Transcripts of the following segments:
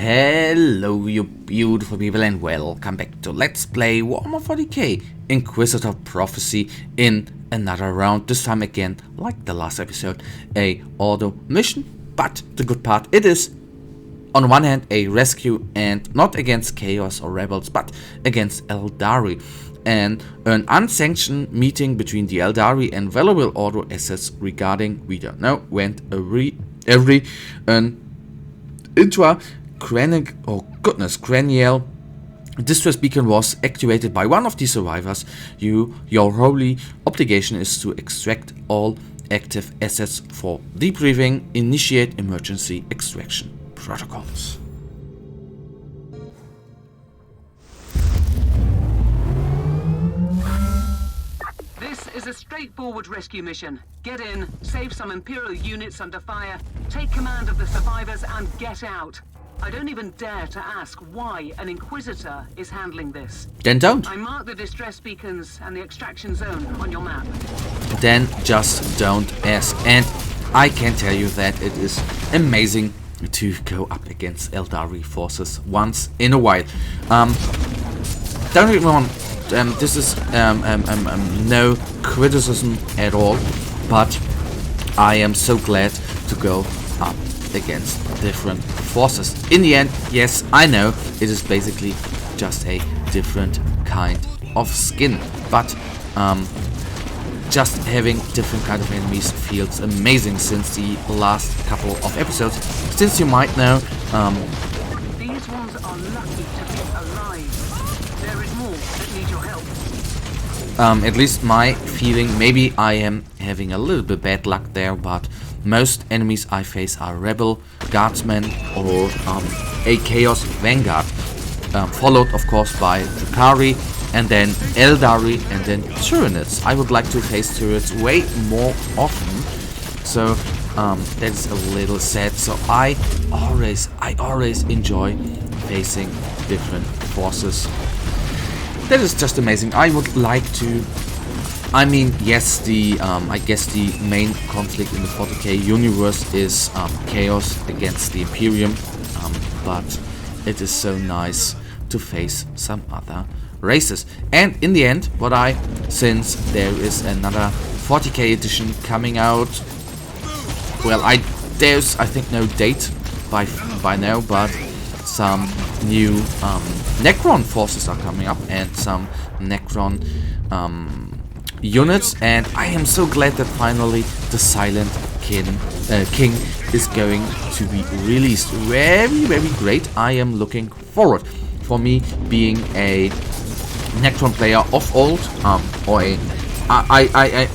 Hello you beautiful people and welcome back to Let's Play Warhammer 40k Inquisitor Prophecy in another round, this time again, like the last episode, a auto mission, but the good part, it is on one hand a rescue and not against chaos or rebels, but against Aeldari, and an unsanctioned meeting between the Aeldari and valuable auto assets regarding, we don't know, went every cranial distress beacon was activated by one of the survivors. Your holy obligation is to extract all active assets for debriefing. Initiate emergency extraction protocols. This is a straightforward rescue mission. Get in, save some Imperial units under fire, take command of the survivors, and get out. I don't even dare to ask why an Inquisitor is handling this. Then don't. I marked the distress beacons and the extraction zone on your map. Then just don't ask. And I can tell you that it is amazing to go up against Aeldari forces once in a while. Don't get me wrong. This is no criticism at all, but I am so glad to go up against different forces. In the end, yes, I know it is basically just a different kind of skin, but just having different kind of enemies feels amazing since the last couple of episodes. Since you might know, these ones are lucky to be alive. There is more that need your help. At least my feeling, maybe I am having a little bit bad luck there, but most enemies I face are Rebel, Guardsmen, or a Chaos Vanguard, followed of course by Drukhari, and then Aeldari, and then Tyranids. I would like to face turrets way more often, so that is a little sad. So I always enjoy facing different forces. That is just amazing. I would like to. I mean, yes, I guess the main conflict in the 40k universe is Chaos against the Imperium, but it is so nice to face some other races. And in the end, since there is another 40k edition coming out, well, there's I think no date by now, but some new Necron forces are coming up and some Necron units, and I am so glad that finally the Silent King is going to be released. Very, very great. I am looking forward. For me, being a Necron player of old, I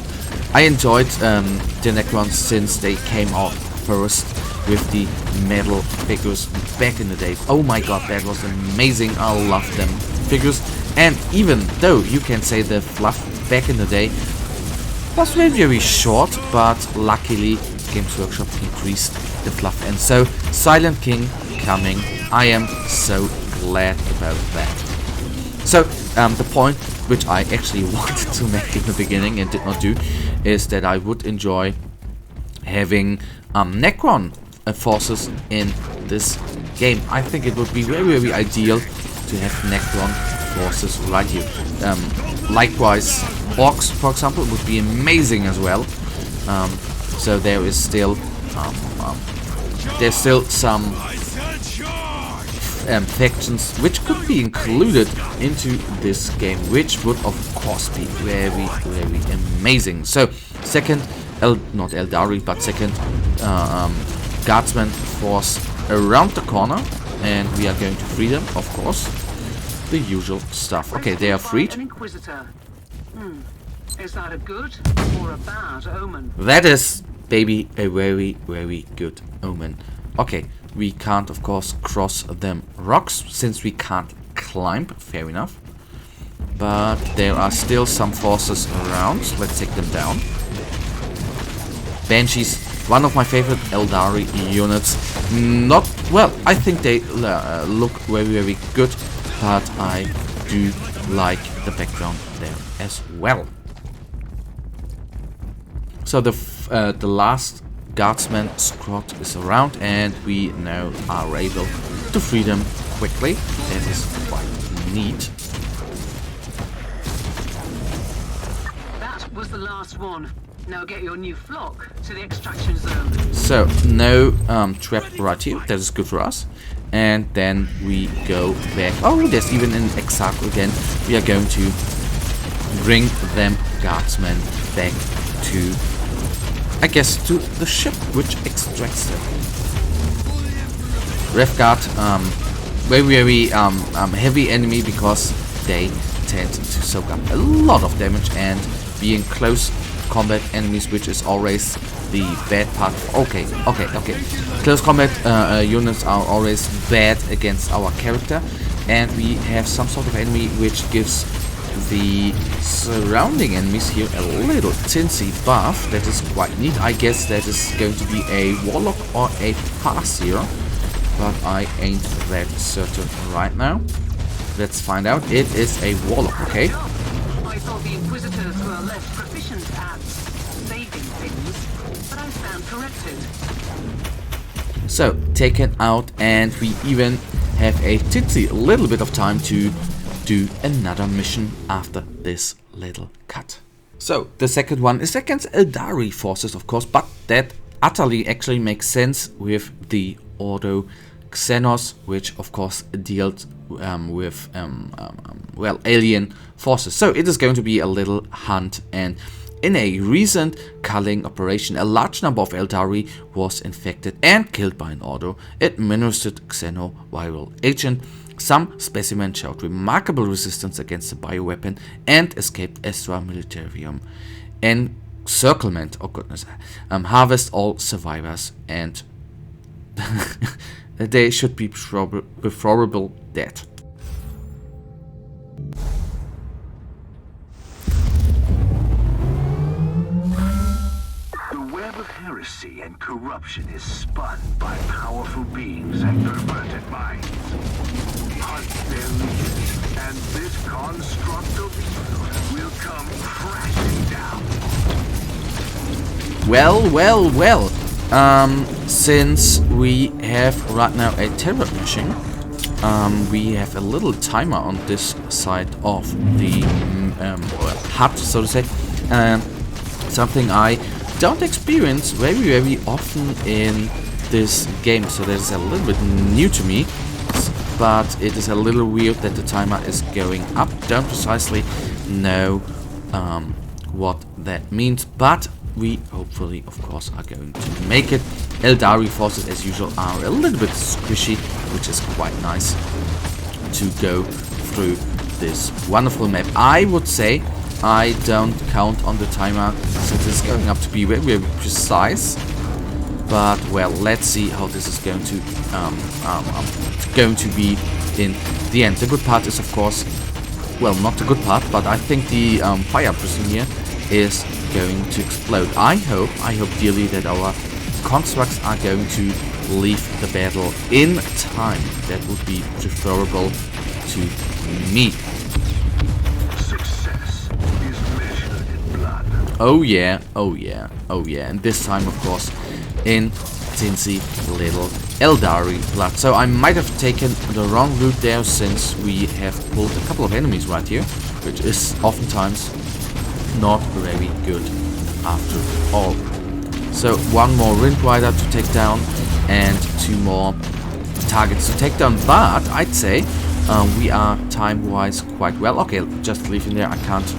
enjoyed the Necrons since they came out first with the metal figures back in the day. Oh my god, that was amazing. I loved them figures, and even though you can say the fluff back in the day was very, very short, but luckily Games Workshop increased the fluff, and so Silent King coming. I am so glad about that. So the point which I actually wanted to make in the beginning and did not do is that I would enjoy having Necron forces in this game. I think it would be very, very ideal to have Necron forces right here. Likewise, Orcs, for example, would be amazing as well. So there is still there's still some factions which could be included into this game, which would of course be very, very amazing. So second, not Aeldari, but second Guardsman force around the corner, and we are going to free them, of course. The usual stuff. Okay, they are freed. Is that a good or a bad omen? That is, baby, a very, very good omen. Okay, we can't, of course, cross them rocks since we can't climb. Fair enough. But there are still some forces around. Let's take them down. Banshees, one of my favorite Aeldari units. Not well. I think they look very, very good, but I do like the background there as well. So the last guardsman squad is around, and we now are able to free them quickly. That is quite neat. That was the last one. Now get your new flock to the extraction zone. So, no trap right here. That is good for us. And then we go back. Oh, there's even an exarch again. We are going to bring them guardsmen back to, I guess, to the ship which extracts them. Rev Guard, very heavy enemy because they tend to soak up a lot of damage and be in close combat enemies, which is always the bad part. Okay. Close combat units are always bad against our character, and we have some sort of enemy which gives the surrounding enemies here a little tinsy buff. That is quite neat. I guess that is going to be a warlock or a farseer, but I ain't that certain right now. Let's find out. It is a warlock, okay? I thought the Inquisitors were less proficient at saving things, but I stand corrected. So, taken out, and we even have a little bit of time to do another mission after this little cut. So, the second one is against Aeldari forces, of course, but that utterly actually makes sense with the Ordo Xenos, which of course deals with well, alien forces. So it is going to be a little hunt, and in a recent culling operation, a large number of Aeldari was infected and killed by an Ordo administered xenoviral agent. Some specimens showed remarkable resistance against the bioweapon and escaped Astra Militarium encirclement. Oh goodness. Harvest all survivors, and they should be preferable dead. The web of heresy and corruption is spun by powerful beings and perverted minds. Hunt their leaders, and this construct of evil will come crashing down. Well. Since we have right now a terror mission, we have a little timer on this side of the hut, so to say. Something I don't experience very often in this game, so that is a little bit new to me. But it is a little weird that the timer is going up. Don't precisely know what that means, but we hopefully, of course, are going to make it. Aeldari forces, as usual, are a little bit squishy, which is quite nice to go through this wonderful map. I would say I don't count on the timer, since it's going up to be very precise. But well, let's see how this is going to be in the end. The good part is, of course, well, not the good part, but I think the fire prison here is going to explode. I hope dearly that our constructs are going to leave the battle in time. That would be preferable to me. Success is measured in blood. Oh yeah. And this time, of course, in tinsy little Aeldari blood. So I might have taken the wrong route there, since we have pulled a couple of enemies right here, which is oftentimes not very good after all. So one more Wind Rider to take down and two more targets to take down, but I'd say we are time-wise quite well. Okay, just leave him there. I can't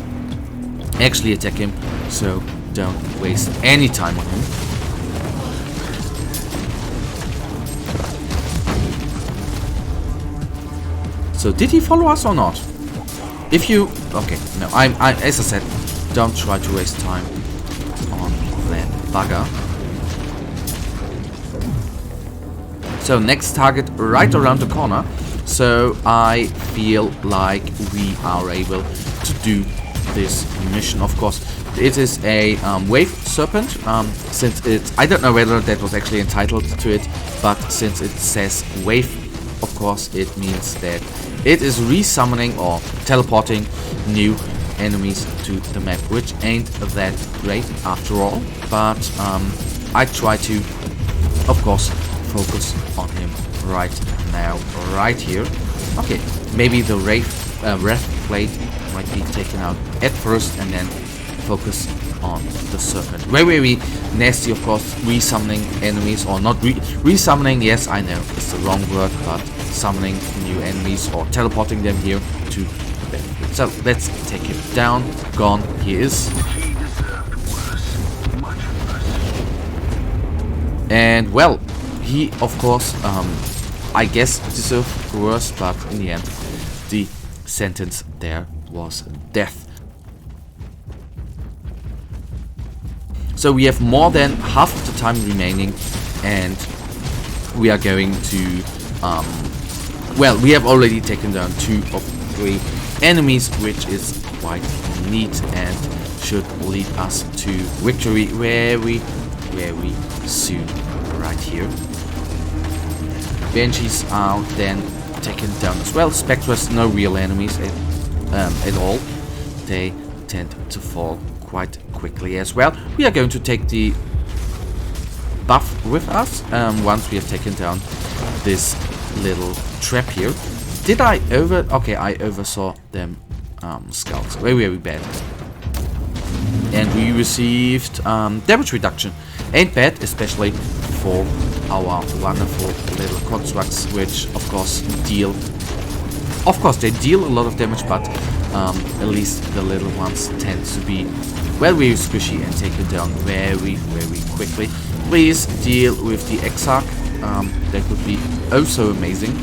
actually attack him, so don't waste any time on him. So did he follow us or not? If you... okay, no, I as I said, don't try to waste time on that bugger. So next target right around the corner. So I feel like we are able to do this mission. Of course, it is a wave serpent. Since it's... I don't know whether that was actually entitled to it, but since it says wave, of course, it means that it is resummoning or teleporting new enemies to the map, which ain't that great after all. But I try to, of course, focus on him right now, right here. Okay, maybe the Wrath Blade might be taken out at first and then focus on the Serpent. Very nasty, of course, resummoning enemies, or not resummoning, yes, I know, it's the wrong word, but summoning new enemies or teleporting them here to the benefit. So let's take him down. Gone, he is. He deserved worse, much worse. And well, he, of course, I guess deserved worse, but in the end, the sentence there was death. So we have more than half of the time remaining, and we are going to, well, we have already taken down 2 of 3 enemies, which is quite neat and should lead us to victory very soon, right here. Banshees are then taken down as well. Spectres, no real enemies at all. They tend to fall quite quickly as well. We are going to take the buff with us once we have taken down this little trap here. Did I okay, I oversaw them scouts. Very bad. And we received damage reduction. Ain't bad, especially for our wonderful little constructs, which of course deal, they deal a lot of damage, but at least the little ones tend to be very squishy and taken down very quickly. Please deal with the Exarch. That would be oh so amazing.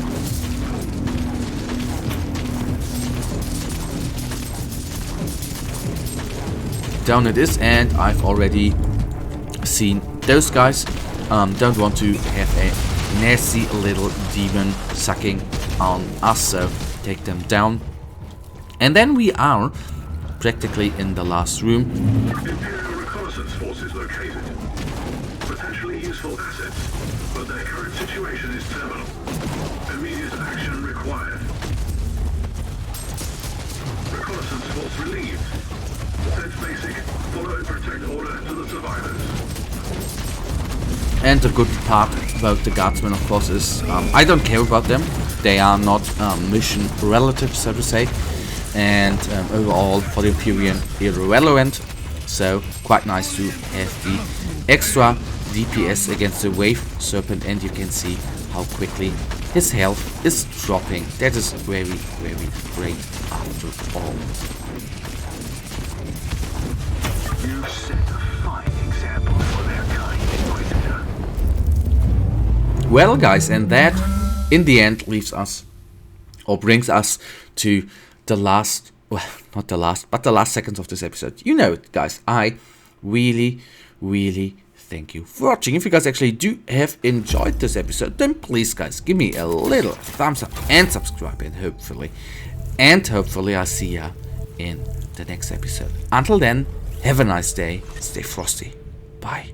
Down it is, and I've already seen those guys. Don't want to have a nasty little demon sucking on us, so take them down. And then we are practically in the last room. Imperial reconnaissance forces located. Potentially useful assets, but their current situation is terminal. Immediate action required. Reconnaissance force relieved. Set basic. Follow and protect order to the survivors. And the good part about the guardsmen, of course, is I don't care about them. They are not mission relative, so to say. And overall, for the Imperium, irrelevant. So, quite nice to have the extra DPS against the Wave Serpent. And you can see how quickly his health is dropping. That is very great after all. You set a fine example for their kind, Inquisitor. Well, guys, and that in the end leaves us, or brings us to the last, well, not the last, but the last seconds of this episode. You know it, guys. I really thank you for watching. If you guys actually do have enjoyed this episode, then please, guys, give me a little thumbs up and subscribe, and hopefully I'll see ya in the next episode. Until then, have a nice day. Stay frosty. Bye.